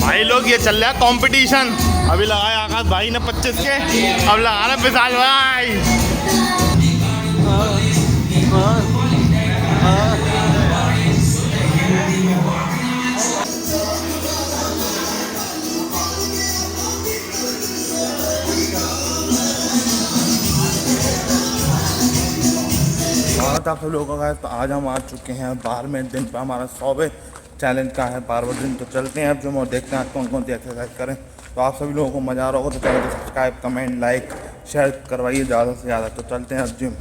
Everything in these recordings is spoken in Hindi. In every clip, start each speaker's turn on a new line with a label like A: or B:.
A: भाई लोग ये चल रहा है कंपटीशन। अभी लगाया आकाश भाई ने 25 के, अब लगा रहा विशाल भाई। आप सब लोगों का तो आज हम आ चुके हैं 12वें दिन पर। हमारा 100वें चैलेंज का है 12वें दिन। तो चलते हैं अब जो और देखते हैं आज कौन कौन सी एक्सरसाइज करें। तो आप सभी लोगों को मज़ा आ रहा होगा, तो चैनल को सब्सक्राइब, कमेंट, लाइक, शेयर करवाइए ज़्यादा से ज़्यादा। तो चलते हैं अब जिम।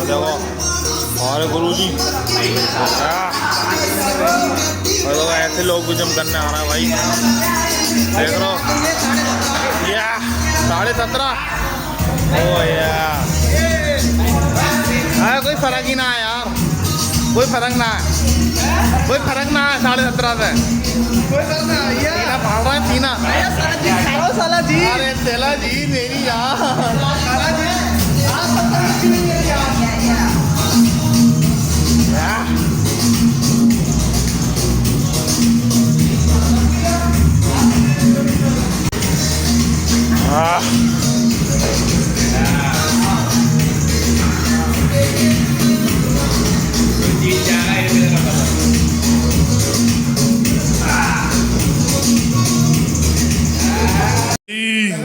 A: देखो और गुरुजी और देखो ऐसे लोग भी जिम करने आ रहा है भाई। देख लो या 17.5 ओ यार कोई फर्क ही ना है यार, कोई फर्क ना है, कोई फर्क ना है 17.5 से कोई फर्क ना है। टीना भाग रहा है टीना। अरे चला जी मेरी यार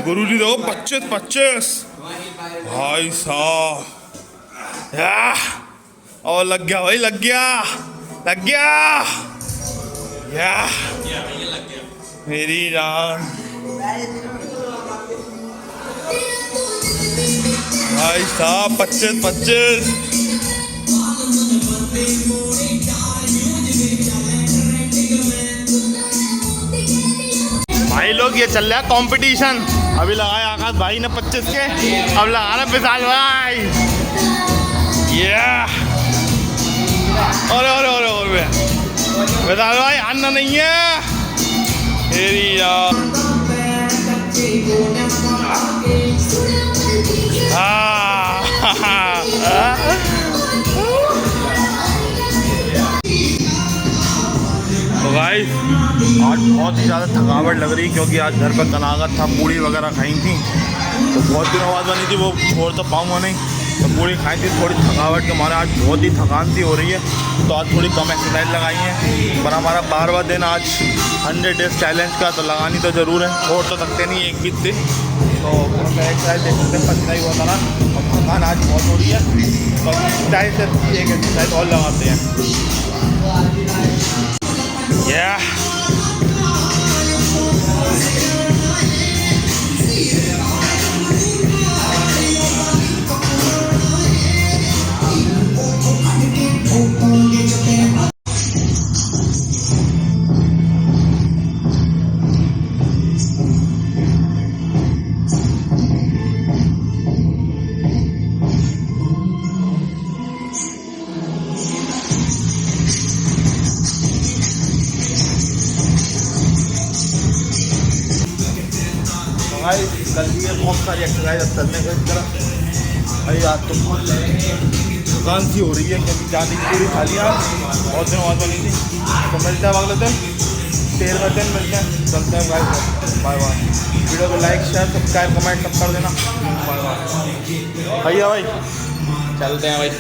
A: गुरुजी दो 25 भाई साहब। और लग गया भाई, लग गया या मेरी जान भाई साहब 25। भाई लोग ये चल रहा है कंपटीशन। अभी लगाया आकाश भाई ने 25 के, अब लगा रहा विशाल भाई। और विशाल भाई आना नहीं है तेरी यार। तो भाई आज बहुत ही ज़्यादा थकावट लग रही, क्योंकि आज घर पर कनागत था, पूड़ी वगैरह खाई थी। तो बहुत दिनों बाद बनी थी, वो छोड़ तो पाऊँगा नहीं। तो पूड़ी खाई थी, थोड़ी थकावट के मारे आज बहुत ही थकान सी हो रही है। तो आज थोड़ी कम एक्सरसाइज लगाई है, पर हमारा 12वां दिन आज 100 डेज चैलेंज का, तो लगानी तो ज़रूर है। छोड़ तो सकते नहीं एक भी दिन। तो एक्सरसाइज देख सकते हैं, पसीना ही होता ना, और थकान आज बहुत हो रही है। तो चाहे सिर्फ एक एक्सरसाइज और लगाते हैं। भाई कल भी है बहुत सारी एक्सरसाइज अब चलने का इस तरह। भाई आज तो बहुत थकान सी हो रही है क्योंकि ज़्यादा पूरी खा लिया बहुत दिन बाद वाली थी। तो मिलते हैं अगले दिन, 13वें दिन मिलते हैं, चलते हैं भाई, बाय बाय। वीडियो को लाइक शेयर सब्सक्राइब कमेंट सब कर देना। बाय बाय भैया भाई, चलते हैं भाई।